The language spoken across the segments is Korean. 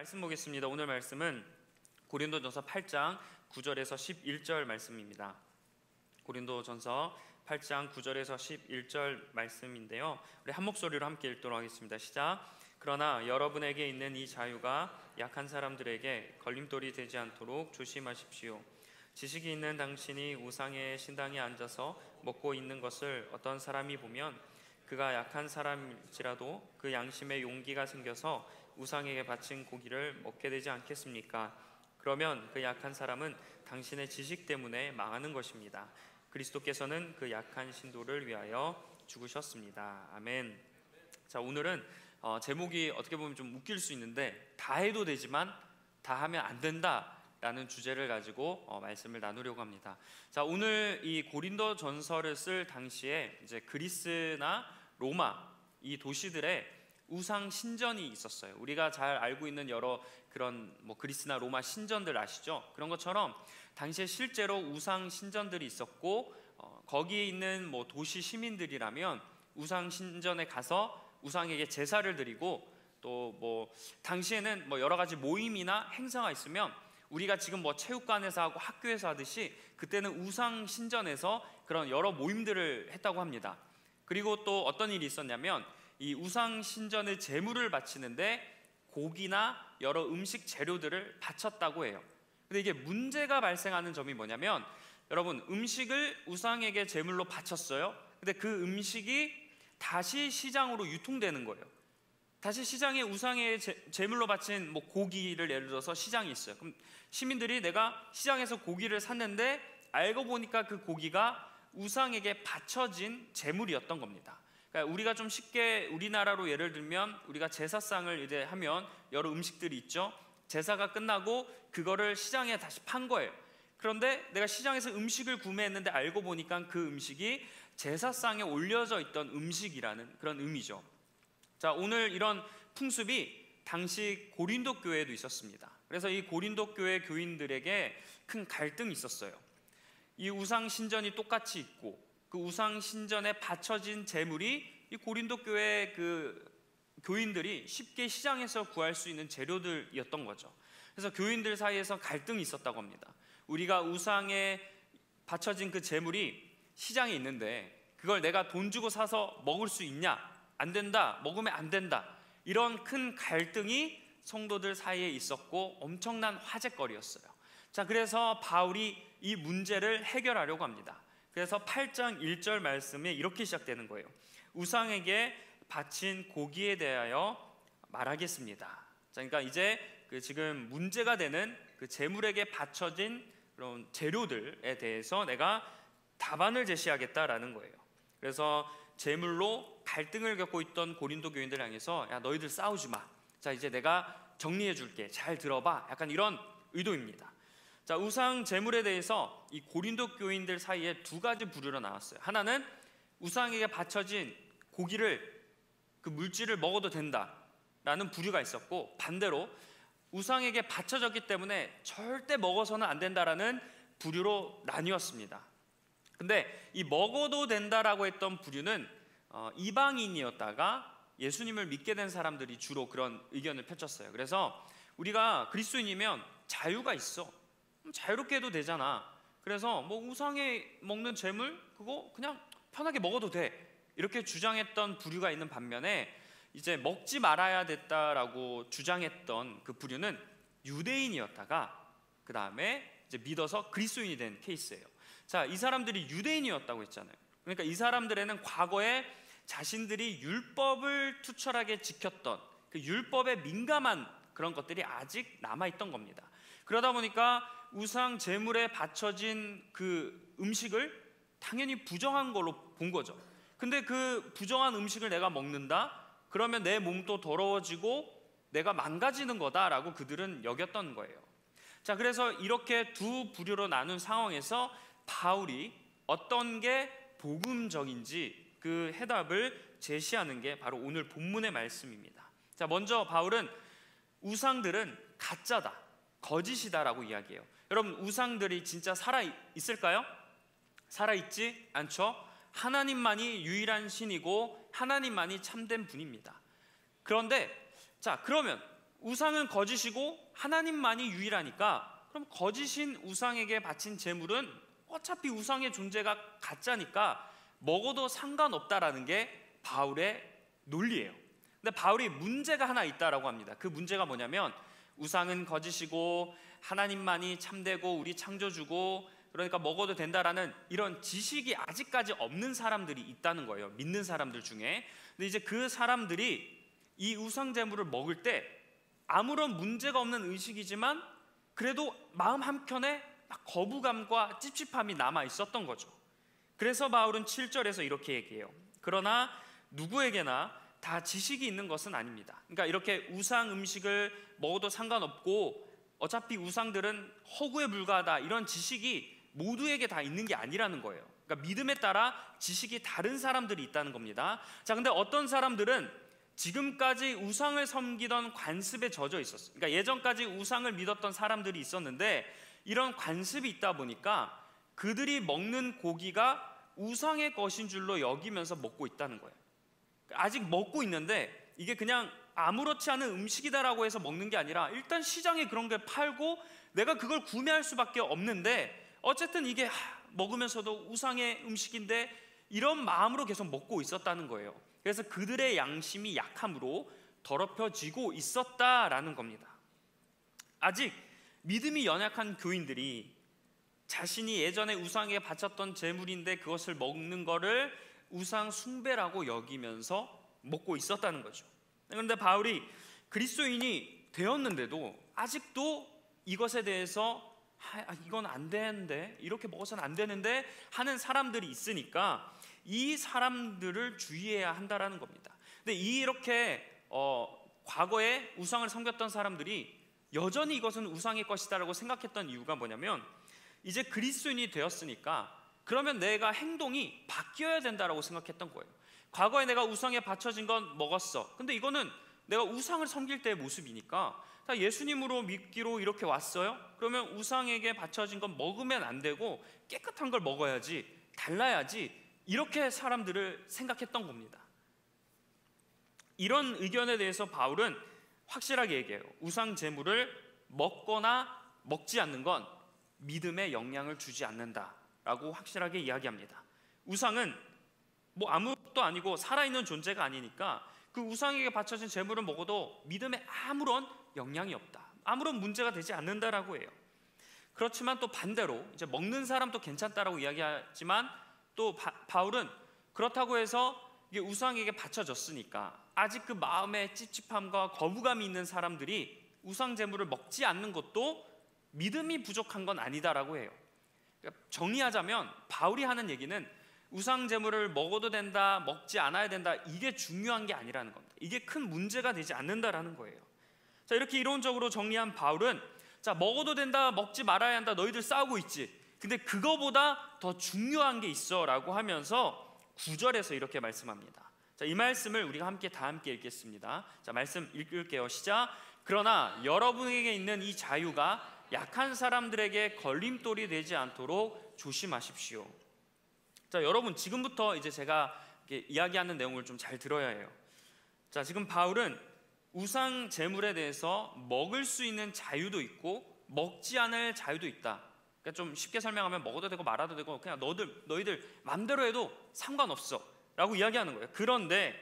말씀 보겠습니다. 오늘 말씀은 고린도전서 8장 9절에서 11절 말씀입니다. 고린도전서 8장 9절에서 11절 말씀인데요, 우리 한 목소리로 함께 읽도록 하겠습니다. 시작. 그러나 여러분에게 있는 이 자유가 약한 사람들에게 걸림돌이 되지 않도록 조심하십시오. 지식이 있는 당신이 우상의 신당에 앉아서 먹고 있는 것을 어떤 사람이 보면 그가 약한 사람일지라도 그 양심에 용기가 생겨서 우상에게 바친 고기를 먹게 되지 않겠습니까? 그러면 그 약한 사람은 당신의 지식 때문에 망하는 것입니다. 그리스도께서는 그 약한 신도를 위하여 죽으셨습니다. 아멘. 자, 오늘은 제목이 어떻게 보면 좀 웃길 수 있는데, 다 해도 되지만 다 하면 안 된다 라는 주제를 가지고 말씀을 나누려고 합니다. 자, 오늘 이 고린도전서를 쓸 당시에 이제 그리스나 로마 이 도시들의 우상 신전이 있었어요. 우리가 잘 알고 있는 여러 그런 그리스나 로마 신전들 아시죠? 그런 것처럼 당시에 실제로 우상 신전들이 있었고, 거기에 있는 도시 시민들이라면 우상 신전에 가서 우상에게 제사를 드리고, 또 당시에는 여러 가지 모임이나 행사가 있으면 우리가 지금 체육관에서 하고 학교에서 하듯이 그때는 우상 신전에서 그런 여러 모임들을 했다고 합니다. 그리고 또 어떤 일이 있었냐면, 이 우상 신전의 제물을 바치는데 고기나 여러 음식 재료들을 바쳤다고 해요. 근데 이게 문제가 발생하는 점이 뭐냐면, 여러분, 음식을 우상에게 제물로 바쳤어요. 근데 그 음식이 다시 시장으로 유통되는 거예요. 다시 시장에 우상의 제물로 바친 고기를 예를 들어서 시장이 있어요. 그럼 시민들이 내가 시장에서 고기를 샀는데 알고 보니까 그 고기가 우상에게 바쳐진 제물이었던 겁니다. 그러니까 우리가 좀 쉽게 우리나라로 예를 들면, 우리가 제사상을 이제 하면 여러 음식들이 있죠. 제사가 끝나고 그거를 시장에 다시 판 거예요. 그런데 내가 시장에서 음식을 구매했는데 알고 보니까 그 음식이 제사상에 올려져 있던 음식이라는 그런 의미죠. 자, 오늘 이런 풍습이 당시 고린도 교회에도 있었습니다. 그래서 이 고린도 교회 교인들에게 큰 갈등이 있었어요. 이 우상 신전이 똑같이 있고, 그 우상 신전에 바쳐진 제물이 이 고린도 교회 그 교인들이 쉽게 시장에서 구할 수 있는 재료들이었던 거죠. 그래서 교인들 사이에서 갈등이 있었다고 합니다. 우리가 우상에 바쳐진 그 제물이 시장에 있는데 그걸 내가 돈 주고 사서 먹을 수 있냐? 안 된다, 먹으면 안 된다, 이런 큰 갈등이 성도들 사이에 있었고 엄청난 화제거리였어요. 자, 그래서 바울이 이 문제를 해결하려고 합니다. 그래서 8장 1절 말씀에 이렇게 시작되는 거예요. 우상에게 바친 고기에 대하여 말하겠습니다. 자, 그러니까 이제 지금 문제가 되는 그 제물에게 바쳐진 그런 재료들에 대해서 내가 답안을 제시하겠다라는 거예요. 그래서 제물로 갈등을 겪고 있던 고린도 교인들 향해서, 야, 너희들 싸우지 마. 자, 이제 내가 정리해 줄게. 잘 들어봐. 약간 이런 의도입니다. 자, 우상 제물에 대해서 이 고린도 교인들 사이에 두 가지 부류로 나왔어요. 하나는 우상에게 바쳐진 고기를, 그 물질을 먹어도 된다라는 부류가 있었고, 반대로 우상에게 바쳐졌기 때문에 절대 먹어서는 안 된다라는 부류로 나뉘었습니다. 근데 이 먹어도 된다라고 했던 부류는 이방인이었다가 예수님을 믿게 된 사람들이 주로 그런 의견을 펼쳤어요. 그래서 우리가 그리스도인이면 자유가 있어, 자유롭게 해도 되잖아. 그래서 우상에 먹는 재물 그거 그냥 편하게 먹어도 돼, 이렇게 주장했던 부류가 있는 반면에, 이제 먹지 말아야 됐다라고 주장했던 그 부류는 유대인이었다가 그 다음에 이제 믿어서 그리스도인이 된 케이스예요. 자, 이 사람들이 유대인이었다고 했잖아요. 그러니까 이 사람들에는 과거에 자신들이 율법을 투철하게 지켰던 그 율법에 민감한 그런 것들이 아직 남아있던 겁니다. 그러다 보니까 우상 제물에 바쳐진 그 음식을 당연히 부정한 걸로 본 거죠. 근데 그 부정한 음식을 내가 먹는다? 그러면 내 몸도 더러워지고 내가 망가지는 거다라고 그들은 여겼던 거예요. 자, 그래서 이렇게 두 부류로 나눈 상황에서 바울이 어떤 게 복음적인지 그 해답을 제시하는 게 바로 오늘 본문의 말씀입니다. 자, 먼저 바울은 우상들은 가짜다, 거짓이다라고 이야기해요. 여러분, 우상들이 진짜 살아있을까요? 살아있지 않죠? 하나님만이 유일한 신이고 하나님만이 참된 분입니다. 그런데 자, 그러면 우상은 거짓이고 하나님만이 유일하니까 그럼 거짓인 우상에게 바친 제물은 어차피 우상의 존재가 가짜니까 먹어도 상관없다라는 게 바울의 논리예요. 근데 바울이 문제가 하나 있다라고 합니다. 그 문제가 뭐냐면 우상은 거짓이고 하나님만이 참되고 우리 창조주고 그러니까 먹어도 된다라는 이런 지식이 아직까지 없는 사람들이 있다는 거예요. 믿는 사람들 중에. 근데 이제 그 사람들이 이 우상 제물을 먹을 때 아무런 문제가 없는 의식이지만 그래도 마음 한켠에 막 거부감과 찝찝함이 남아 있었던 거죠. 그래서 바울은 7절에서 이렇게 얘기해요. 그러나 누구에게나 다 지식이 있는 것은 아닙니다. 그러니까 이렇게 우상 음식을 먹어도 상관없고 어차피 우상들은 허구에 불과하다 이런 지식이 모두에게 다 있는 게 아니라는 거예요. 그러니까 믿음에 따라 지식이 다른 사람들이 있다는 겁니다. 자, 근데 어떤 사람들은 지금까지 우상을 섬기던 관습에 젖어 있었어요. 그러니까 예전까지 우상을 믿었던 사람들이 있었는데 이런 관습이 있다 보니까 그들이 먹는 고기가 우상의 것인 줄로 여기면서 먹고 있다는 거예요. 아직 먹고 있는데 이게 그냥 아무렇지 않은 음식이다라고 해서 먹는 게 아니라 일단 시장에 그런 게 팔고 내가 그걸 구매할 수밖에 없는데 어쨌든 이게 먹으면서도 우상의 음식인데 이런 마음으로 계속 먹고 있었다는 거예요. 그래서 그들의 양심이 약함으로 더럽혀지고 있었다라는 겁니다. 아직 믿음이 연약한 교인들이 자신이 예전에 우상에게 바쳤던 제물인데 그것을 먹는 거를 우상 숭배라고 여기면서 먹고 있었다는 거죠. 그런데 바울이 그리스도인이 되었는데도 아직도 이것에 대해서 이건 안 되는데 이렇게 먹어서는 안 되는데 하는 사람들이 있으니까 이 사람들을 주의해야 한다라는 겁니다. 근데 이렇게 과거에 우상을 섬겼던 사람들이 여전히 이것은 우상의 것이다라고 생각했던 이유가 뭐냐면 이제 그리스도인이 되었으니까 그러면 내가 행동이 바뀌어야 된다라고 생각했던 거예요. 과거에 내가 우상에 바쳐진 건 먹었어. 근데 이거는 내가 우상을 섬길 때의 모습이니까 다 예수님으로 믿기로 이렇게 왔어요. 그러면 우상에게 바쳐진 건 먹으면 안 되고 깨끗한 걸 먹어야지, 달라야지, 이렇게 사람들을 생각했던 겁니다. 이런 의견에 대해서 바울은 확실하게 얘기해요. 우상 제물을 먹거나 먹지 않는 건 믿음에 영향을 주지 않는다라고 확실하게 이야기합니다. 우상은 뭐 아무것도 아니고 살아있는 존재가 아니니까 그 우상에게 바쳐진 제물을 먹어도 믿음에 아무런 영향이 없다, 아무런 문제가 되지 않는다라고 해요. 그렇지만 또 반대로 이제 먹는 사람도 괜찮다라고 이야기하지만 또 바울은 그렇다고 해서 이게 우상에게 바쳐졌으니까 아직 그 마음에 찝찝함과 거부감이 있는 사람들이 우상 제물을 먹지 않는 것도 믿음이 부족한 건 아니다라고 해요. 그러니까 정리하자면 바울이 하는 얘기는 우상 제물을 먹어도 된다, 먹지 않아야 된다, 이게 중요한 게 아니라는 겁니다. 이게 큰 문제가 되지 않는다라는 거예요. 자, 이렇게 이론적으로 정리한 바울은 자, 먹어도 된다, 먹지 말아야 한다, 너희들 싸우고 있지. 근데 그거보다 더 중요한 게 있어라고 하면서 9절에서 이렇게 말씀합니다. 자, 이 말씀을 우리가 다 함께 읽겠습니다. 자, 말씀 읽을게요. 시작. 그러나 여러분에게 있는 이 자유가 약한 사람들에게 걸림돌이 되지 않도록 조심하십시오. 자, 여러분 지금부터 이제 제가 이야기하는 내용을 좀 잘 들어야 해요. 자, 지금 바울은 우상 제물에 대해서 먹을 수 있는 자유도 있고 먹지 않을 자유도 있다. 그러니까 좀 쉽게 설명하면 먹어도 되고 말아도 되고 그냥 너희들 마음대로 해도 상관없어 라고 이야기하는 거예요. 그런데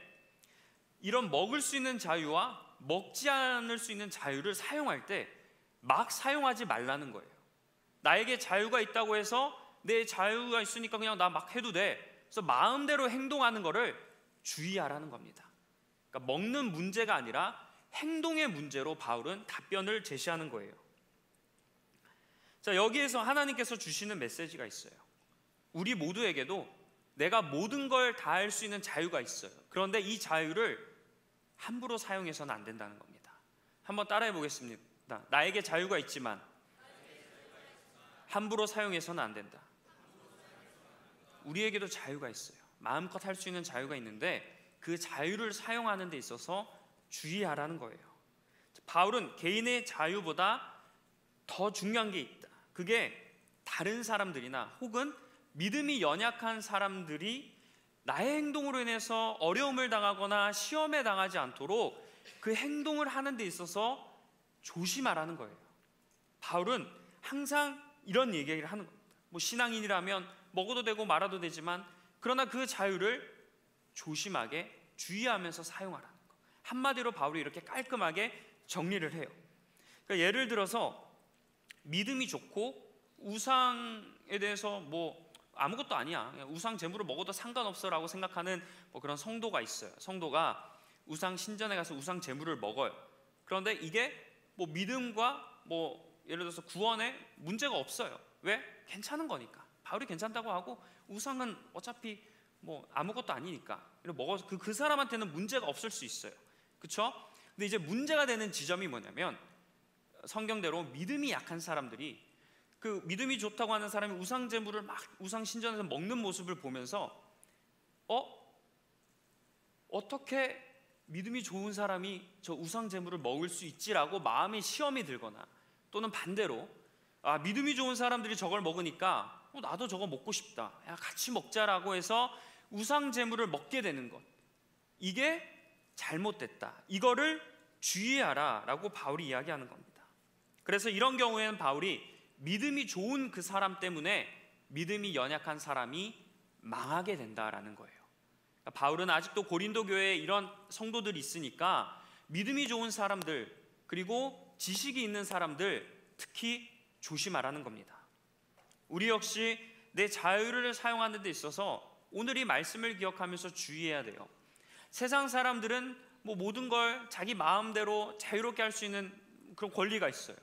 이런 먹을 수 있는 자유와 먹지 않을 수 있는 자유를 사용할 때 막 사용하지 말라는 거예요. 나에게 자유가 있다고 해서 내 자유가 있으니까 그냥 나 막 해도 돼, 그래서 마음대로 행동하는 거를 주의하라는 겁니다. 그러니까 먹는 문제가 아니라 행동의 문제로 바울은 답변을 제시하는 거예요. 자, 여기에서 하나님께서 주시는 메시지가 있어요. 우리 모두에게도 내가 모든 걸 다 할 수 있는 자유가 있어요. 그런데 이 자유를 함부로 사용해서는 안 된다는 겁니다. 한번 따라해 보겠습니다. 나에게 자유가 있지만 함부로 사용해서는 안 된다. 우리에게도 자유가 있어요. 마음껏 할 수 있는 자유가 있는데 그 자유를 사용하는 데 있어서 주의하라는 거예요. 바울은 개인의 자유보다 더 중요한 게 있다. 그게 다른 사람들이나 혹은 믿음이 연약한 사람들이 나의 행동으로 인해서 어려움을 당하거나 시험에 당하지 않도록 그 행동을 하는 데 있어서 조심하라는 거예요. 바울은 항상 이런 얘기를 하는 겁니다. 뭐 신앙인이라면 먹어도 되고 말아도 되지만 그러나 그 자유를 조심하게 주의하면서 사용하라는 거. 한마디로 바울이 이렇게 깔끔하게 정리를 해요. 그러니까 예를 들어서 믿음이 좋고 우상에 대해서 뭐 아무것도 아니야, 그냥 우상 제물을 먹어도 상관없어라고 생각하는 뭐 그런 성도가 있어요. 성도가 우상 신전에 가서 우상 제물을 먹어요. 그런데 이게 뭐 믿음과 뭐 예를 들어서 구원에 문제가 없어요. 왜? 괜찮은 거니까. 바울이 괜찮다고 하고 우상은 어차피 뭐 아무것도 아니니까 먹어서 그 사람한테는 문제가 없을 수 있어요. 그렇죠? 근데 이제 문제가 되는 지점이 뭐냐면 성경대로 믿음이 약한 사람들이 그 믿음이 좋다고 하는 사람이 우상 제물을 막 우상 신전에서 먹는 모습을 보면서 어떻게 믿음이 좋은 사람이 저 우상 제물을 먹을 수 있지라고 마음에 시험이 들거나 또는 반대로 믿음이 좋은 사람들이 저걸 먹으니까 나도 저거 먹고 싶다, 야 같이 먹자라고 해서 우상 제물을 먹게 되는 것, 이게 잘못됐다, 이거를 주의하라 라고 바울이 이야기하는 겁니다. 그래서 이런 경우에는 바울이 믿음이 좋은 그 사람 때문에 믿음이 연약한 사람이 망하게 된다라는 거예요. 그러니까 바울은 아직도 고린도 교회에 이런 성도들이 있으니까 믿음이 좋은 사람들 그리고 지식이 있는 사람들 특히 조심하라는 겁니다. 우리 역시 내 자유를 사용하는 데 있어서 오늘 이 말씀을 기억하면서 주의해야 돼요. 세상 사람들은 뭐 모든 걸 자기 마음대로 자유롭게 할 수 있는 그런 권리가 있어요.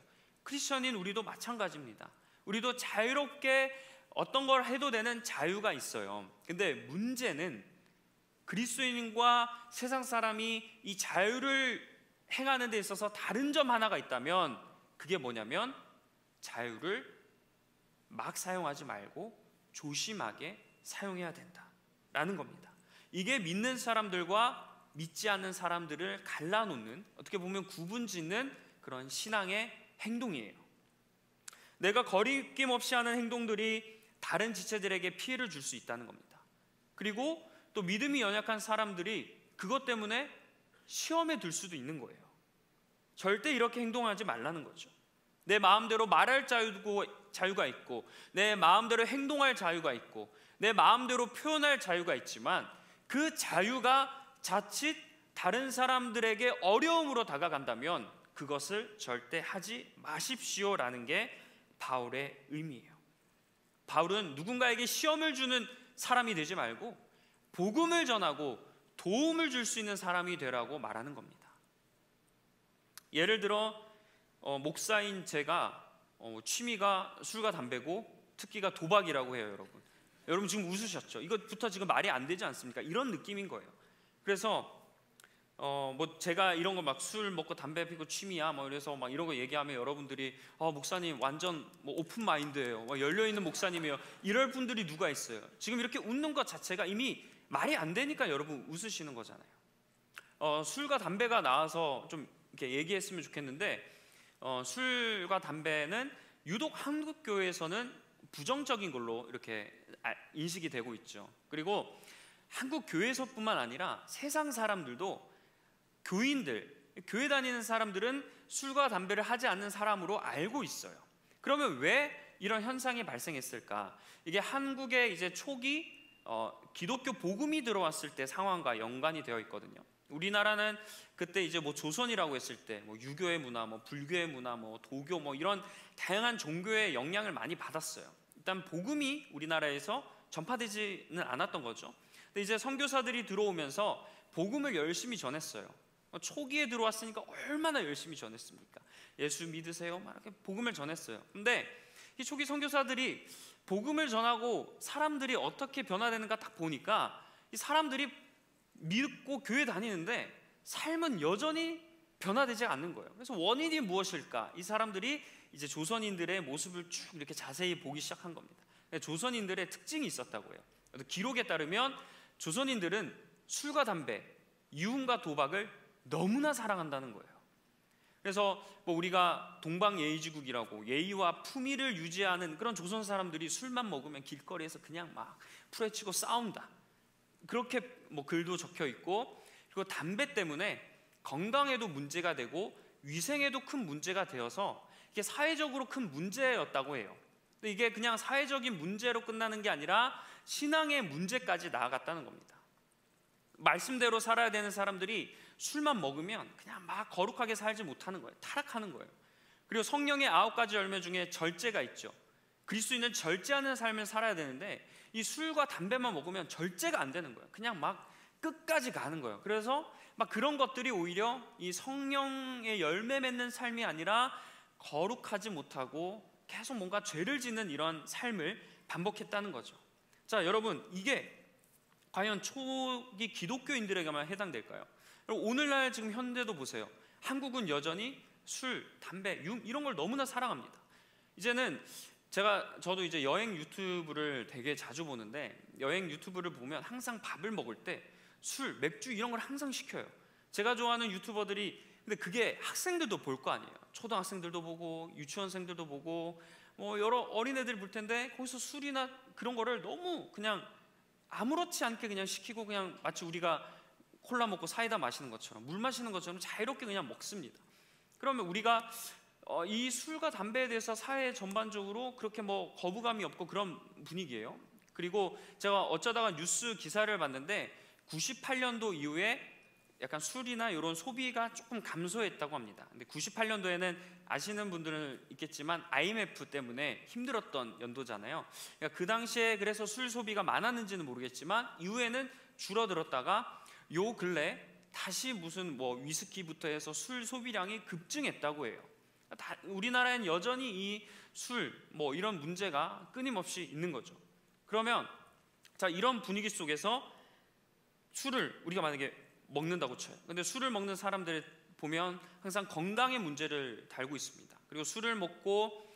크리스천인 우리도 마찬가지입니다. 우리도 자유롭게 어떤 걸 해도 되는 자유가 있어요. 근데 문제는 그리스도인과 세상 사람이 이 자유를 행하는 데 있어서 다른 점 하나가 있다면 그게 뭐냐면 자유를 막 사용하지 말고 조심하게 사용해야 된다라는 겁니다. 이게 믿는 사람들과 믿지 않는 사람들을 갈라놓는, 어떻게 보면 구분짓는 그런 신앙의 행동이에요. 내가 거리낌 없이 하는 행동들이 다른 지체들에게 피해를 줄 수 있다는 겁니다. 그리고 또 믿음이 연약한 사람들이 그것 때문에 시험에 들 수도 있는 거예요. 절대 이렇게 행동하지 말라는 거죠. 내 마음대로 말할 자유가 있고 내 마음대로 행동할 자유가 있고 내 마음대로 표현할 자유가 있지만 그 자유가 자칫 다른 사람들에게 어려움으로 다가간다면 그것을 절대 하지 마십시오라는 게 바울의 의미예요. 바울은 누군가에게 시험을 주는 사람이 되지 말고 복음을 전하고 도움을 줄 수 있는 사람이 되라고 말하는 겁니다. 예를 들어 목사인 제가 취미가 술과 담배고 특기가 도박이라고 해요. 여러분 지금 웃으셨죠? 이것부터 지금 말이 안 되지 않습니까? 이런 느낌인 거예요. 그래서 뭐 제가 이런 거 막 술 먹고 담배 피고 취미야 뭐 이래서 막 이런 거 얘기하면 여러분들이 목사님 완전 뭐 오픈 마인드예요, 열려 있는 목사님이에요, 이럴 분들이 누가 있어요? 지금 이렇게 웃는 것 자체가 이미 말이 안 되니까 여러분 웃으시는 거잖아요. 술과 담배가 나와서 좀 이렇게 얘기했으면 좋겠는데 술과 담배는 유독 한국 교회에서는 부정적인 걸로 이렇게 인식이 되고 있죠. 그리고 한국 교회에서뿐만 아니라 세상 사람들도 교인들, 교회 다니는 사람들은 술과 담배를 하지 않는 사람으로 알고 있어요. 그러면 왜 이런 현상이 발생했을까? 이게 한국의 이제 초기 기독교 복음이 들어왔을 때 상황과 연관이 되어 있거든요. 우리나라는 그때 이제 뭐 조선이라고 했을 때 뭐 유교의 문화, 뭐 불교의 문화, 뭐 도교 뭐 이런 다양한 종교의 영향을 많이 받았어요. 일단 복음이 우리나라에서 전파되지는 않았던 거죠. 근데 이제 선교사들이 들어오면서 복음을 열심히 전했어요. 초기에 들어왔으니까 얼마나 열심히 전했습니까? 예수 믿으세요? 막 이렇게 복음을 전했어요. 근데 이 초기 선교사들이 복음을 전하고 사람들이 어떻게 변화되는가 딱 보니까 이 사람들이 믿고 교회 다니는데 삶은 여전히 변화되지 않는 거예요. 그래서 원인이 무엇일까? 이 사람들이 이제 조선인들의 모습을 쭉 이렇게 자세히 보기 시작한 겁니다. 조선인들의 특징이 있었다고 해요. 기록에 따르면 조선인들은 술과 담배, 유흥과 도박을 너무나 사랑한다는 거예요. 그래서 뭐 우리가 동방예의지국이라고 예의와 품위를 유지하는 그런 조선 사람들이 술만 먹으면 길거리에서 그냥 막 풀에치고 싸운다, 그렇게 뭐 글도 적혀 있고, 그리고 담배 때문에 건강에도 문제가 되고 위생에도 큰 문제가 되어서 이게 사회적으로 큰 문제였다고 해요. 근데 이게 그냥 사회적인 문제로 끝나는 게 아니라 신앙의 문제까지 나아갔다는 겁니다. 말씀대로 살아야 되는 사람들이 술만 먹으면 그냥 막 거룩하게 살지 못하는 거예요. 타락하는 거예요. 그리고 성령의 9가지 열매 중에 절제가 있죠. 그리스도인은 절제하는 삶을 살아야 되는데 이 술과 담배만 먹으면 절제가 안 되는 거예요. 그냥 막 끝까지 가는 거예요. 그래서 막 그런 것들이 오히려 이 성령의 열매 맺는 삶이 아니라 거룩하지 못하고 계속 뭔가 죄를 짓는 이런 삶을 반복했다는 거죠. 자, 여러분, 이게 과연 초기 기독교인들에게만 해당될까요? 오늘날 지금 현대도 보세요. 한국은 여전히 술, 담배, 이런 걸 너무나 사랑합니다. 이제는 저도 이제 여행 유튜브를 되게 자주 보는데 여행 유튜브를 보면 항상 밥을 먹을 때 술, 맥주 이런 걸 항상 시켜요. 제가 좋아하는 유튜버들이, 근데 그게 학생들도 볼 거 아니에요. 초등학생들도 보고 유치원생들도 보고 뭐 여러 어린애들 볼 텐데 거기서 술이나 그런 거를 너무 그냥 아무렇지 않게 그냥 시키고 그냥 마치 우리가 콜라 먹고 사이다 마시는 것처럼 물 마시는 것처럼 자유롭게 그냥 먹습니다. 그러면 우리가 이 술과 담배에 대해서 사회 전반적으로 그렇게 뭐 거부감이 없고 그런 분위기예요. 그리고 제가 어쩌다가 뉴스 기사를 봤는데 98년도 이후에 약간 술이나 이런 소비가 조금 감소했다고 합니다. 근데 98년도에는 아시는 분들은 있겠지만 IMF 때문에 힘들었던 연도잖아요. 그러니까 그 당시에 그래서 술 소비가 많았는지는 모르겠지만 이후에는 줄어들었다가 요 근래 다시 무슨 뭐 위스키부터 해서 술 소비량이 급증했다고 해요. 우리나라엔 여전히 이 술 뭐 이런 문제가 끊임없이 있는 거죠. 그러면 자, 이런 분위기 속에서 술을 우리가 만약에 먹는다고 쳐요. 근데 술을 먹는 사람들을 보면 항상 건강의 문제를 달고 있습니다. 그리고 술을 먹고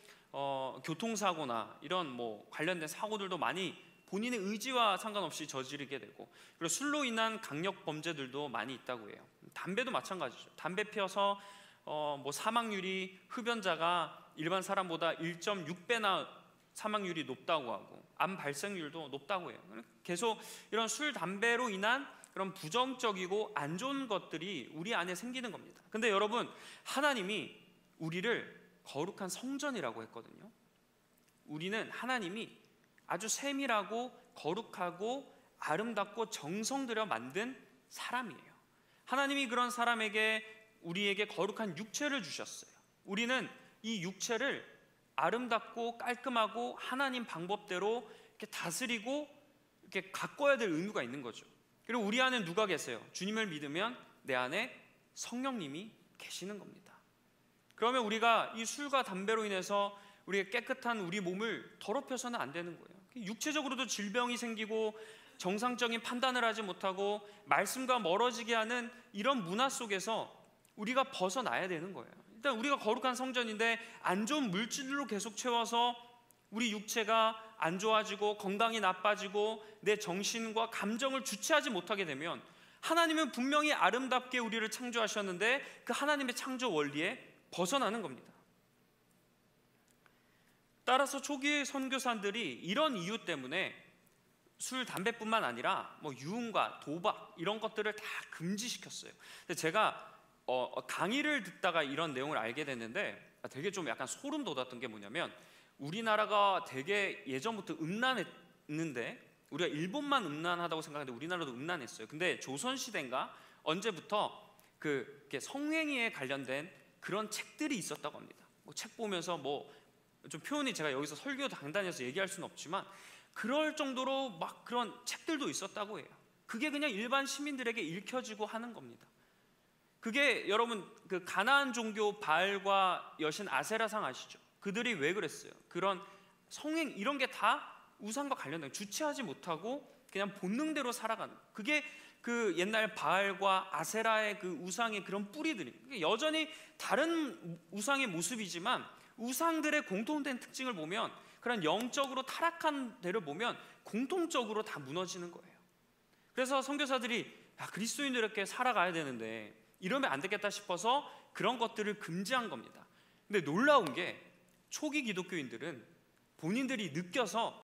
교통사고나 이런 뭐 관련된 사고들도 많이 본인의 의지와 상관없이 저지르게 되고, 그리고 술로 인한 강력 범죄들도 많이 있다고 해요. 담배도 마찬가지죠. 담배 피워서 뭐 사망률이 흡연자가 일반 사람보다 1.6배나 사망률이 높다고 하고 암 발생률도 높다고 해요. 계속 이런 술, 담배로 인한 그런 부정적이고 안 좋은 것들이 우리 안에 생기는 겁니다. 근데 여러분, 하나님이 우리를 거룩한 성전이라고 했거든요. 우리는 하나님이 아주 세밀하고 거룩하고 아름답고 정성 들여 만든 사람이에요. 하나님이 그런 사람에게 우리에게 거룩한 육체를 주셨어요. 우리는 이 육체를 아름답고 깔끔하고 하나님 방법대로 이렇게 다스리고 이렇게 가꿔야 될 의무가 있는 거죠. 그리고 우리 안에 누가 계세요? 주님을 믿으면 내 안에 성령님이 계시는 겁니다. 그러면 우리가 이 술과 담배로 인해서 우리의 깨끗한 우리 몸을 더럽혀서는 안 되는 거예요. 육체적으로도 질병이 생기고 정상적인 판단을 하지 못하고 말씀과 멀어지게 하는 이런 문화 속에서 우리가 벗어나야 되는 거예요. 일단 우리가 거룩한 성전인데 안 좋은 물질로 계속 채워서 우리 육체가 안 좋아지고 건강이 나빠지고 내 정신과 감정을 주체하지 못하게 되면 하나님은 분명히 아름답게 우리를 창조하셨는데 그 하나님의 창조 원리에 벗어나는 겁니다. 따라서 초기 선교사들이 이런 이유 때문에 술, 담배뿐만 아니라 뭐 유흥과 도박 이런 것들을 다 금지시켰어요. 근데 제가 강의를 듣다가 이런 내용을 알게 됐는데 되게 좀 약간 소름 돋았던 게 뭐냐면, 우리나라가 되게 예전부터 음란했는데 우리가 일본만 음란하다고 생각하는데 우리나라도 음란했어요. 근데 조선시대인가 언제부터 그 성행위에 관련된 그런 책들이 있었다고 합니다. 뭐 책 보면서 뭐 좀 표현이 제가 여기서 설교 강단에서 얘기할 수는 없지만 그럴 정도로 막 그런 책들도 있었다고 해요. 그게 그냥 일반 시민들에게 읽혀지고 하는 겁니다. 그게 여러분 그 가나안 종교 바알과 여신 아세라상 아시죠? 그들이 왜 그랬어요? 그런 성행 이런 게 다 우상과 관련된, 주체하지 못하고 그냥 본능대로 살아가는, 그게 그 옛날 바알과 아세라의 그 우상의 그런 뿌리들이 여전히 다른 우상의 모습이지만 우상들의 공통된 특징을 보면, 그런 영적으로 타락한 데를 보면 공통적으로 다 무너지는 거예요. 그래서 선교사들이 그리스도인들 이렇게 살아가야 되는데 이러면 안 되겠다 싶어서 그런 것들을 금지한 겁니다. 근데 놀라운 게 초기 기독교인들은 본인들이 느껴서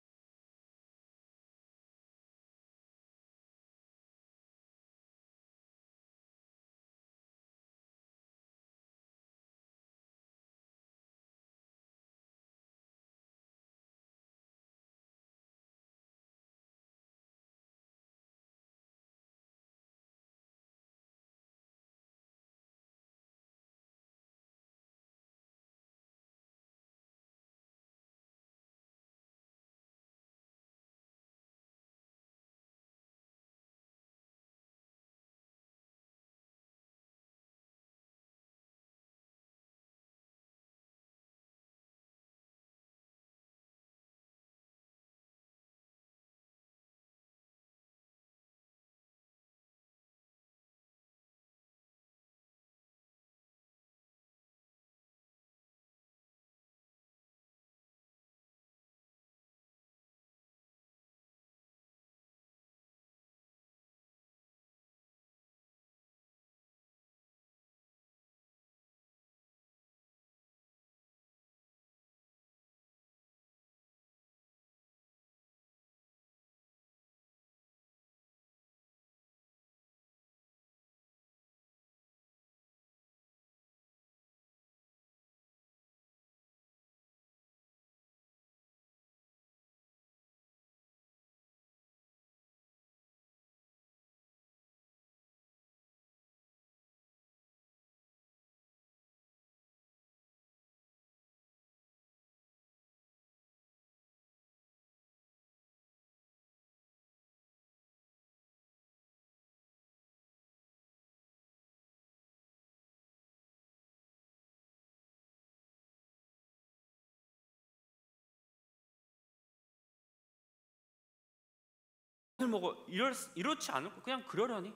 먹어 이렇지 않을 거 그냥 그러려니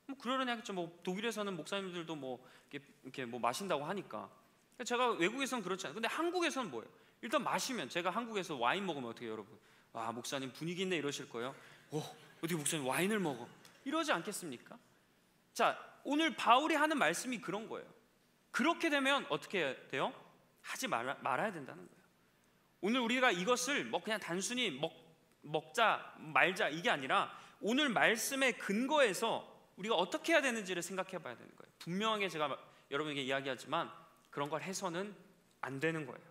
뭐 그러려니 하겠죠. 뭐 독일에서는 목사님들도 뭐 이렇게 뭐 마신다고 하니까. 제가 외국에서는 그렇지 않아요. 근데 한국에서는 뭐예요? 일단 마시면 제가 한국에서 와인 먹으면 어떻게 해요, 여러분? 와, 목사님 분위기 있네 이러실 거예요. 어떻게 목사님 와인을 먹어? 이러지 않겠습니까? 자, 오늘 바울이 하는 말씀이 그런 거예요. 그렇게 되면 어떻게 해야 돼요? 하지 말아야 된다는 거예요. 오늘 우리가 이것을 뭐 그냥 단순히 먹자 말자 이게 아니라 오늘 말씀의 근거에서 우리가 어떻게 해야 되는지를 생각해 봐야 되는 거예요. 분명하게 제가 여러분에게 이야기하지만 그런 걸 해서는 안 되는 거예요.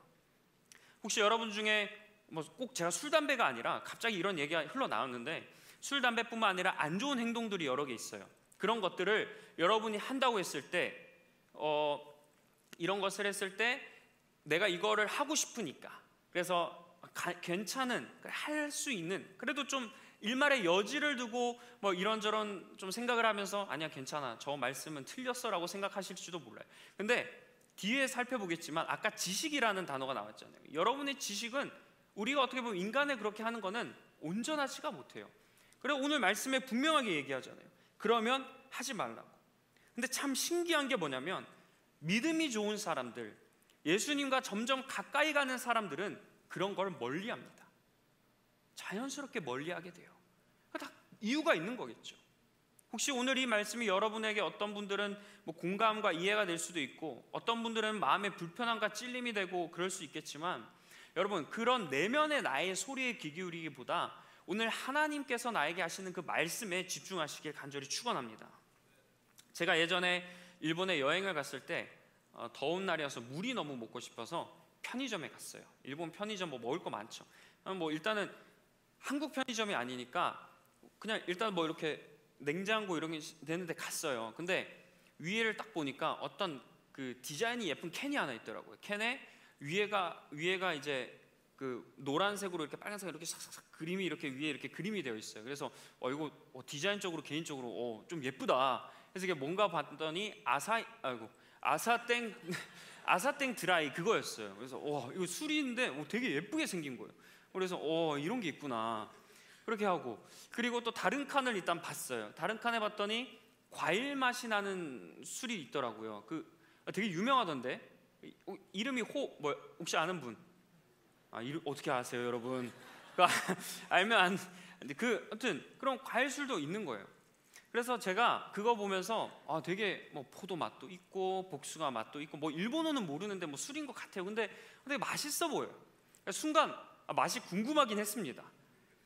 혹시 여러분 중에 뭐 꼭 제가 술 담배가 아니라 갑자기 이런 얘기가 흘러나왔는데 술 담배뿐만 아니라 안 좋은 행동들이 여러 개 있어요. 그런 것들을 여러분이 한다고 했을 때 이런 것을 했을 때 내가 이거를 하고 싶으니까 그래서 괜찮은 할 수 있는 그래도 좀 일말의 여지를 두고 뭐 이런저런 좀 생각을 하면서 아니야 괜찮아 저 말씀은 틀렸어라고 생각하실지도 몰라요. 근데 뒤에 살펴보겠지만 아까 지식이라는 단어가 나왔잖아요. 여러분의 지식은 우리가 어떻게 보면 인간에 그렇게 하는 거는 온전하지가 못해요. 그래서 오늘 말씀에 분명하게 얘기하잖아요. 그러면 하지 말라고. 근데 참 신기한 게 뭐냐면 믿음이 좋은 사람들, 예수님과 점점 가까이 가는 사람들은 그런 걸 멀리합니다. 자연스럽게 멀리하게 돼요. 다 이유가 있는 거겠죠. 혹시 오늘 이 말씀이 여러분에게 어떤 분들은 뭐 공감과 이해가 될 수도 있고 어떤 분들은 마음의 불편함과 찔림이 되고 그럴 수 있겠지만 여러분 그런 내면의 나의 소리에 귀 기울이기보다 오늘 하나님께서 나에게 하시는 그 말씀에 집중하시길 간절히 축원합니다. 제가 예전에 일본에 여행을 갔을 때 더운 날이어서 물이 너무 먹고 싶어서 편의점에 갔어요. 일본 편의점 뭐 먹을 거 많죠. 뭐 일단은 한국 편의점이 아니니까 그냥 일단 뭐 이렇게 냉장고 이런 게 되는데 갔어요. 근데 위에를 딱 보니까 어떤 그 디자인이 예쁜 캔이 하나 있더라고요. 캔에 위에가 이제 그 노란색으로 이렇게 빨간색으로 이렇게 싹싹싹 그림이 이렇게 위에 이렇게 그림이 되어 있어요. 그래서 이거 디자인적으로 개인적으로 좀 예쁘다. 그래서 이게 뭔가 봤더니 아사땡 드라이 그거였어요. 그래서 이거 술인데 되게 예쁘게 생긴 거예요. 그래서 이런 게 있구나. 그렇게 하고 그리고 또 다른 칸을 일단 봤어요. 다른 칸에 봤더니 과일 맛이 나는 술이 있더라고요. 되게 유명하던데 이름이 혹시 아는 분? 이름 어떻게 아세요, 여러분? 알면 아무튼 그런 과일 술도 있는 거예요. 그래서 제가 그거 보면서 되게 뭐 포도 맛도 있고 복숭아 맛도 있고 뭐 일본어는 모르는데 뭐 술인 것 같아요. 근데 맛있어 보여요. 순간 맛이 궁금하긴 했습니다.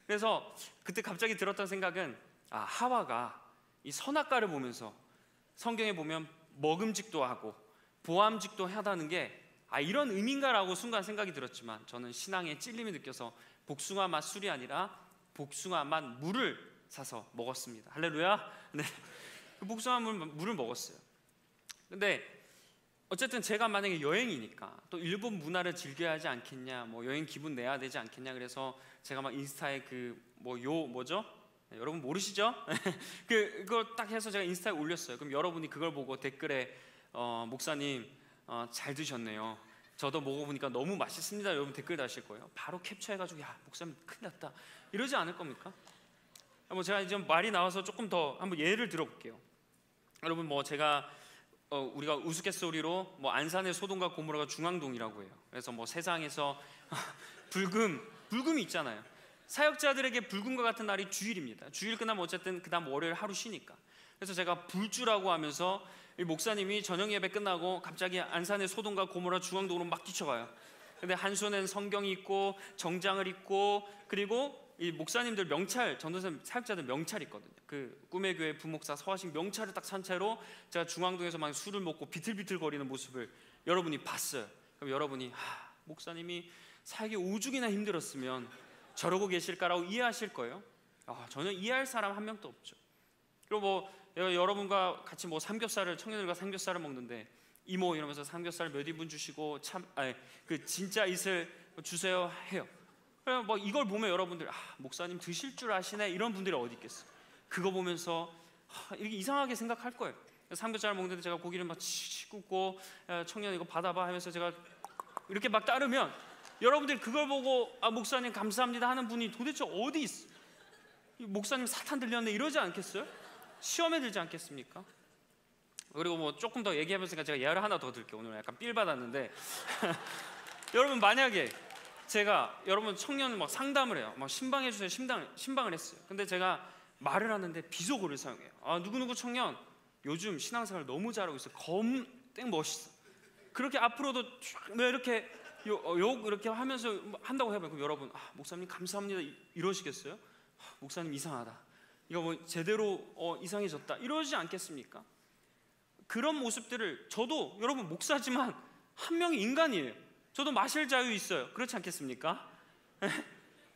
그래서 그때 갑자기 들었던 생각은 하와가 이 선악과를 보면서 성경에 보면 먹음직도 하고 보암직도 하다는 게 이런 의미인가라고 순간 생각이 들었지만 저는 신앙에 찔림이 느껴서 복숭아 맛 술이 아니라 복숭아 맛 물을 사서 먹었습니다. 할렐루야. 네, 그 복숭아 물을 먹었어요. 근데 어쨌든 제가 만약에 여행이니까 또 일본 문화를 즐겨야 하지 않겠냐, 뭐 여행 기분 내야 되지 않겠냐, 그래서 제가 막 인스타에 뭐죠? 네, 여러분 모르시죠? 그걸 딱 해서 제가 인스타에 올렸어요. 그럼 여러분이 그걸 보고 댓글에 목사님 잘 드셨네요. 저도 먹어보니까 너무 맛있습니다. 여러분 댓글 다실 거예요. 바로 캡처해가지고 야 목사님 큰일 났다 이러지 않을 겁니까? 뭐 제가 이제 말이 나와서 조금 더 한번 예를 들어볼게요. 여러분 뭐 제가 우리가 우스갯소리로 뭐 안산의 소돔과 고모라가 중앙동이라고 해요. 그래서 뭐 세상에서 불금이 있잖아요. 사역자들에게 불금과 같은 날이 주일입니다. 주일 끝나면 어쨌든 그 다음 월요일 하루 쉬니까. 그래서 제가 불주라고 하면서 이 목사님이 저녁 예배 끝나고 갑자기 안산의 소돔과 고모라 중앙동으로 막 뛰쳐가요. 근데 한 손엔 성경이 있고 정장을 입고 그리고 이 목사님들 명찰, 전도사 사역자들 명찰이 있거든요. 그 꿈의 교회 부목사 서하신 명찰을 딱 산 채로 제가 중앙동에서 막 술을 먹고 비틀비틀거리는 모습을 여러분이 봤어요. 그럼 여러분이 목사님이 사역이 오죽이나 힘들었으면 저러고 계실까라고 이해하실 거예요. 전혀 이해할 사람 한 명도 없죠. 그리고 뭐 여러분과 같이 뭐 청년들과 삼겹살을 먹는데 이모 이러면서 삼겹살 몇 인분 주시고 그 진짜 이슬 주세요 해요. 뭐 이걸 보면 여러분들 목사님 드실 줄 아시네 이런 분들이 어디 있겠어요. 그거 보면서 이렇게 이상하게 생각할 거예요. 삼겹살 먹는데 제가 고기를 막 치치 굽고 청년 이거 받아봐 하면서 제가 이렇게 막 따르면 여러분들 그걸 보고 목사님 감사합니다 하는 분이 도대체 어디 있어요? 목사님 사탄 들렸네 이러지 않겠어요? 시험에 들지 않겠습니까? 그리고 뭐 조금 더 얘기해보니까 제가 예화를 하나 더 드릴게요. 오늘 약간 삘 받았는데 여러분, 만약에 제가 여러분 청년 막 상담을 해요. 막 신방해 주세요. 신방을 했어요. 근데 제가 말을 하는데 비속어를 사용해요. 누구누구 청년 요즘 신앙생활 너무 잘하고 있어. 검땡 멋있어. 그렇게 앞으로도 왜 이렇게 욕 이렇게 하면서 한다고 해봐요. 그럼 여러분, 목사님 감사합니다 이러시겠어요? 목사님 이상하다. 이거 뭐 제대로 이상해졌다 이러지 않겠습니까? 그런 모습들을 저도, 여러분 목사지만 한 명의 인간이에요. 저도 마실 자유 있어요. 그렇지 않겠습니까?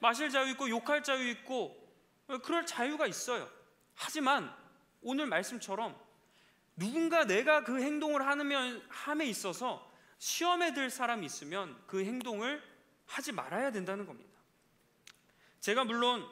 마실 자유 있고 욕할 자유 있고 그럴 자유가 있어요. 하지만 오늘 말씀처럼 누군가 내가 그 행동을 함에 있어서 시험에 들 사람이 있으면 그 행동을 하지 말아야 된다는 겁니다. 제가 물론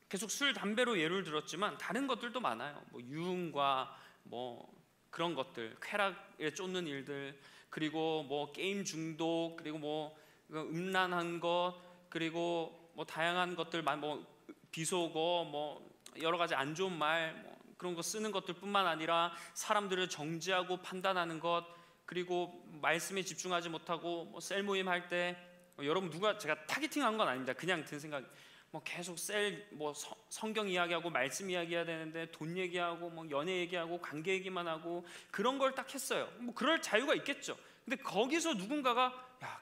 계속 술, 담배로 예를 들었지만 다른 것들도 많아요. 뭐 유흥과 뭐 그런 것들, 쾌락에 쫓는 일들, 그리고 뭐 게임 중독, 그리고 뭐 음란한 것, 그리고 뭐 다양한 것들, 뭐 비속어, 뭐 여러 가지 안 좋은 말, 뭐 그런 거 쓰는 것들뿐만 아니라 사람들을 정죄하고 판단하는 것, 그리고 말씀에 집중하지 못하고 뭐 셀 모임 할 때 여러분 제가 타겟팅한 건 아닙니다. 그냥 든 생각. 뭐 계속 뭐 성경 이야기하고 말씀 이야기해야 되는데 돈 얘기하고 뭐 연애 얘기하고 관계 얘기만 하고 그런 걸 딱 했어요. 뭐 그럴 자유가 있겠죠. 근데 거기서 누군가가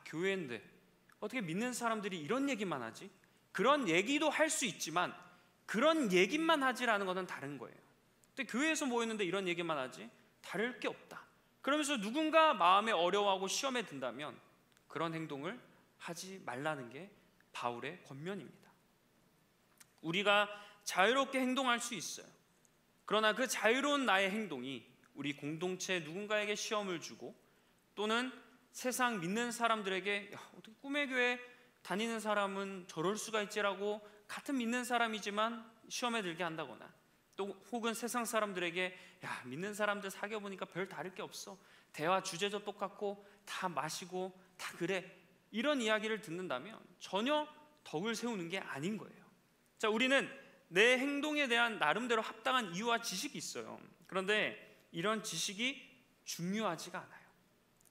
교회인데 어떻게 믿는 사람들이 이런 얘기만 하지? 그런 얘기도 할 수 있지만 그런 얘기만 하지라는 것은 다른 거예요. 근데 교회에서 모였는데 이런 얘기만 하지? 다를 게 없다. 그러면서 누군가 마음에 어려워하고 시험에 든다면 그런 행동을 하지 말라는 게 바울의 권면입니다. 우리가 자유롭게 행동할 수 있어요. 그러나 그 자유로운 나의 행동이 우리 공동체 누군가에게 시험을 주고 또는 세상 믿는 사람들에게 어떻게 꿈의 교회 다니는 사람은 저럴 수가 있지라고 같은 믿는 사람이지만 시험에 들게 한다거나, 또 혹은 세상 사람들에게 믿는 사람들 사귀어보니까 별 다를 게 없어, 대화 주제도 똑같고 다 마시고 다 그래, 이런 이야기를 듣는다면 전혀 덕을 세우는 게 아닌 거예요. 자, 우리는 내 행동에 대한 나름대로 합당한 이유와 지식이 있어요. 그런데 이런 지식이 중요하지가 않아요.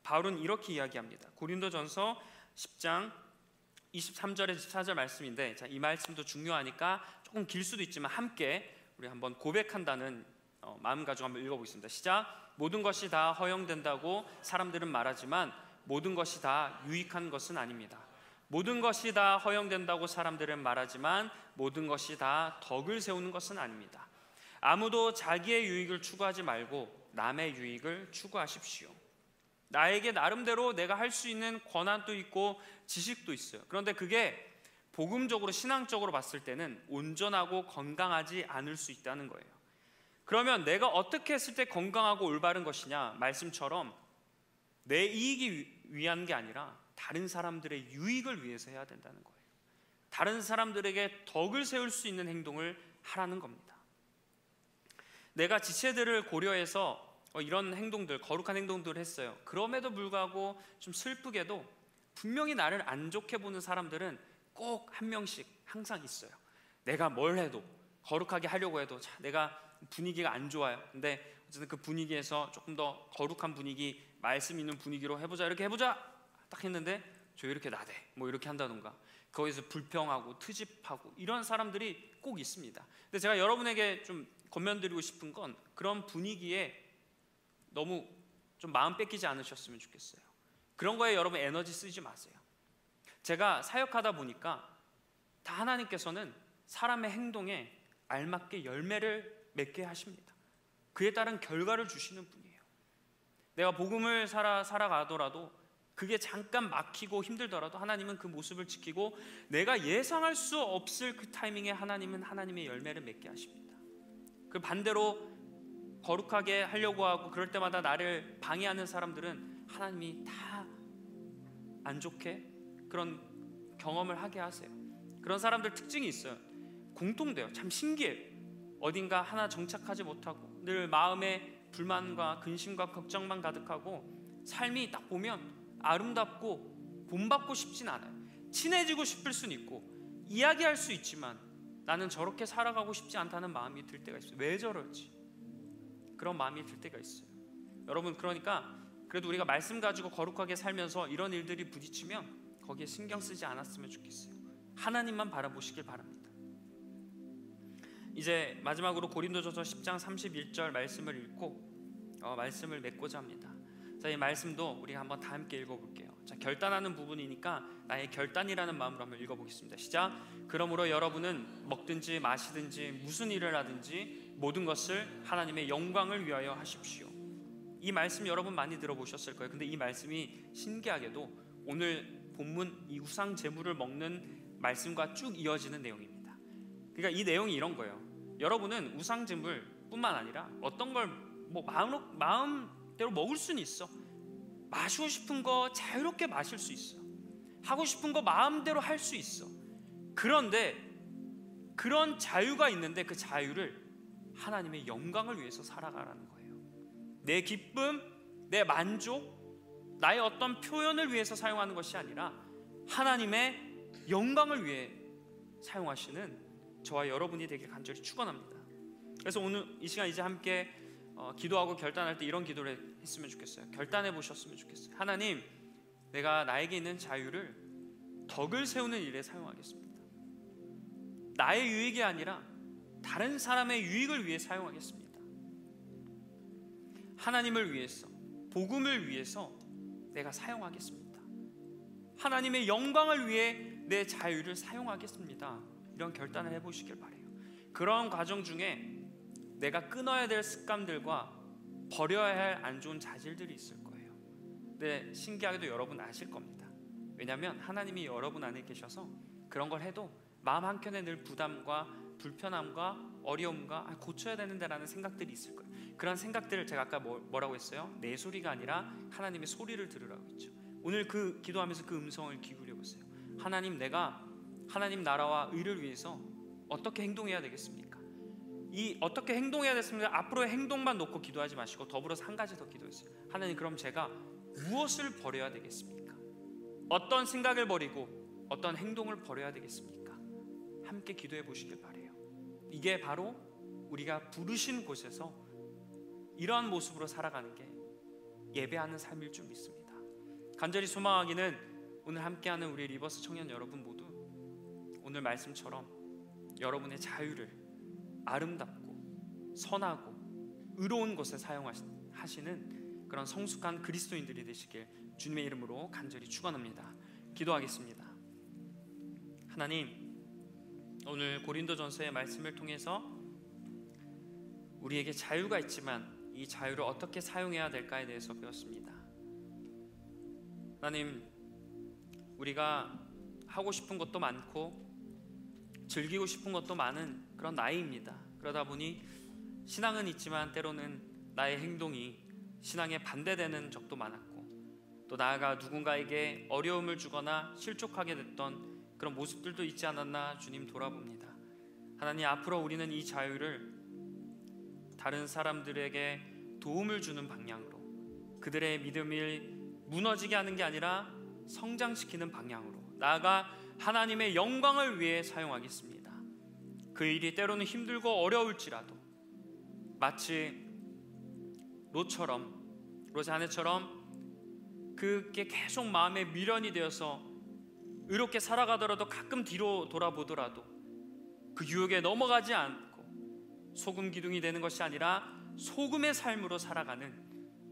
바울은 이렇게 이야기합니다. 고린도전서 10장 23절에서 24절 말씀인데, 이 말씀도 중요하니까 조금 길 수도 있지만 함께 우리 한번 고백한다는 마음 가지고 한번 읽어보겠습니다. 시작. 모든 것이 다 허용된다고 사람들은 말하지만 모든 것이 다 유익한 것은 아닙니다. 모든 것이 다 허용된다고 사람들은 말하지만 모든 것이 다 덕을 세우는 것은 아닙니다. 아무도 자기의 유익을 추구하지 말고 남의 유익을 추구하십시오. 나에게 나름대로 내가 할 수 있는 권한도 있고 지식도 있어요. 그런데 그게 복음적으로 신앙적으로 봤을 때는 온전하고 건강하지 않을 수 있다는 거예요. 그러면 내가 어떻게 했을 때 건강하고 올바른 것이냐? 말씀처럼 내 이익이 위한 게 아니라 다른 사람들의 유익을 위해서 해야 된다는 거예요. 다른 사람들에게 덕을 세울 수 있는 행동을 하라는 겁니다. 내가 지체들을 고려해서 이런 행동들, 거룩한 행동들을 했어요. 그럼에도 불구하고 좀 슬프게도 분명히 나를 안 좋게 보는 사람들은 꼭 한 명씩 항상 있어요. 내가 뭘 해도, 거룩하게 하려고 해도 내가 분위기가 안 좋아요. 근데 어쨌든 그 분위기에서 조금 더 거룩한 분위기, 말씀 있는 분위기로 해보자, 이렇게 해보자 딱 했는데 저 이렇게 나대, 뭐 이렇게 한다던가, 거기서 불평하고 트집하고 이런 사람들이 꼭 있습니다. 근데 제가 여러분에게 좀 권면드리고 싶은 건 그런 분위기에 너무 좀 마음 뺏기지 않으셨으면 좋겠어요. 그런 거에 여러분 에너지 쓰지 마세요. 제가 사역하다 보니까 다 하나님께서는 사람의 행동에 알맞게 열매를 맺게 하십니다. 그에 따른 결과를 주시는 분이에요. 내가 복음을 살아가더라도 그게 잠깐 막히고 힘들더라도 하나님은 그 모습을 지키고 내가 예상할 수 없을 그 타이밍에 하나님은 하나님의 열매를 맺게 하십니다. 그 반대로 거룩하게 하려고 하고 그럴 때마다 나를 방해하는 사람들은 하나님이 다 안 좋게 그런 경험을 하게 하세요. 그런 사람들 특징이 있어요. 공통돼요. 참 신기해요. 어딘가 하나 정착하지 못하고 늘 마음에 불만과 근심과 걱정만 가득하고 삶이 딱 보면 아름답고 본받고 싶진 않아요. 친해지고 싶을 수는 있고 이야기할 수 있지만 나는 저렇게 살아가고 싶지 않다는 마음이 들 때가 있어요. 왜 저러지? 그런 마음이 들 때가 있어요. 여러분, 그러니까 그래도 우리가 말씀 가지고 거룩하게 살면서 이런 일들이 부딪히면 거기에 신경 쓰지 않았으면 좋겠어요. 하나님만 바라보시길 바랍니다. 이제 마지막으로 고린도전서 10장 31절 말씀을 읽고 말씀을 맺고자 합니다. 자, 이 말씀도 우리가 한번 다 함께 읽어볼게요. 자, 결단하는 부분이니까 나의 결단이라는 마음으로 한번 읽어보겠습니다. 시작. 그러므로 여러분은 먹든지 마시든지 무슨 일을 하든지 모든 것을 하나님의 영광을 위하여 하십시오. 이 말씀 여러분 많이 들어보셨을 거예요. 근데 이 말씀이 신기하게도 오늘 본문 이 우상 제물을 먹는 말씀과 쭉 이어지는 내용입니다. 그러니까 이 내용이 이런 거예요. 여러분은 우상 제물뿐만 아니라 어떤 걸 마음대로 먹을 수는 있어. 마시고 싶은 거 자유롭게 마실 수 있어. 하고 싶은 거 마음대로 할 수 있어. 그런데 그런 자유가 있는데 그 자유를 하나님의 영광을 위해서 살아가라는 거예요. 내 기쁨, 내 만족, 나의 어떤 표현을 위해서 사용하는 것이 아니라 하나님의 영광을 위해 사용하시는 저와 여러분이 되길 간절히 축원합니다. 그래서 오늘 이 시간 이제 함께 기도하고 결단할 때 이런 기도를 했으면 좋겠어요. 결단해 보셨으면 좋겠어요. 하나님, 내가 나에게 있는 자유를 덕을 세우는 일에 사용하겠습니다. 나의 유익이 아니라 다른 사람의 유익을 위해 사용하겠습니다. 하나님을 위해서, 복음을 위해서 내가 사용하겠습니다. 하나님의 영광을 위해 내 자유를 사용하겠습니다. 이런 결단을 해보시길 바라요. 그런 과정 중에 내가 끊어야 될 습관들과 버려야 할 안 좋은 자질들이 있을 거예요. 근데 신기하게도 여러분 아실 겁니다. 왜냐하면 하나님이 여러분 안에 계셔서 그런 걸 해도 마음 한켠에 늘 부담과 불편함과 어려움과 고쳐야 되는데라는 생각들이 있을 거예요. 그런 생각들을 제가 아까 뭐라고 했어요? 내 소리가 아니라 하나님의 소리를 들으라고 했죠. 오늘 그 기도하면서 그 음성을 기울여 보세요. 하나님, 내가 하나님 나라와 의를 위해서 어떻게 행동해야 되겠습니까? 이 어떻게 행동해야 됐습니까? 앞으로의 행동만 놓고 기도하지 마시고 더불어서 한 가지 더 기도했어요. 하나님, 그럼 제가 무엇을 버려야 되겠습니까? 어떤 생각을 버리고 어떤 행동을 버려야 되겠습니까? 함께 기도해 보시길 바라요. 이게 바로 우리가 부르신 곳에서 이러한 모습으로 살아가는 게 예배하는 삶일 줄 믿습니다. 간절히 소망하기는 오늘 함께하는 우리 리버스 청년 여러분 모두 오늘 말씀처럼 여러분의 자유를 아름답고 선하고 의로운 곳에 사용하시는 그런 성숙한 그리스도인들이 되시길 주님의 이름으로 간절히 축원합니다. 기도하겠습니다. 하나님, 오늘 고린도전서의 말씀을 통해서 우리에게 자유가 있지만 이 자유를 어떻게 사용해야 될까에 대해서 배웠습니다. 하나님, 우리가 하고 싶은 것도 많고 즐기고 싶은 것도 많은 그런 나이입니다. 그러다 보니 신앙은 있지만 때로는 나의 행동이 신앙에 반대되는 적도 많았고 또 나아가 누군가에게 어려움을 주거나 실족하게 됐던 그런 모습들도 있지 않았나 주님 돌아봅니다. 하나님, 앞으로 우리는 이 자유를 다른 사람들에게 도움을 주는 방향으로, 그들의 믿음을 무너지게 하는 게 아니라 성장시키는 방향으로, 나아가 하나님의 영광을 위해 사용하겠습니다. 그 일이 때로는 힘들고 어려울지라도 마치 롯 아내처럼 그게 계속 마음에 미련이 되어서 의롭게 살아가더라도 가끔 뒤로 돌아보더라도 그 유혹에 넘어가지 않고 소금 기둥이 되는 것이 아니라 소금의 삶으로 살아가는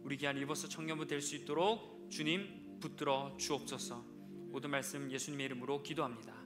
우리 귀한 리버스 청년부 될 수 있도록 주님 붙들어 주옵소서. 모든 말씀 예수님의 이름으로 기도합니다.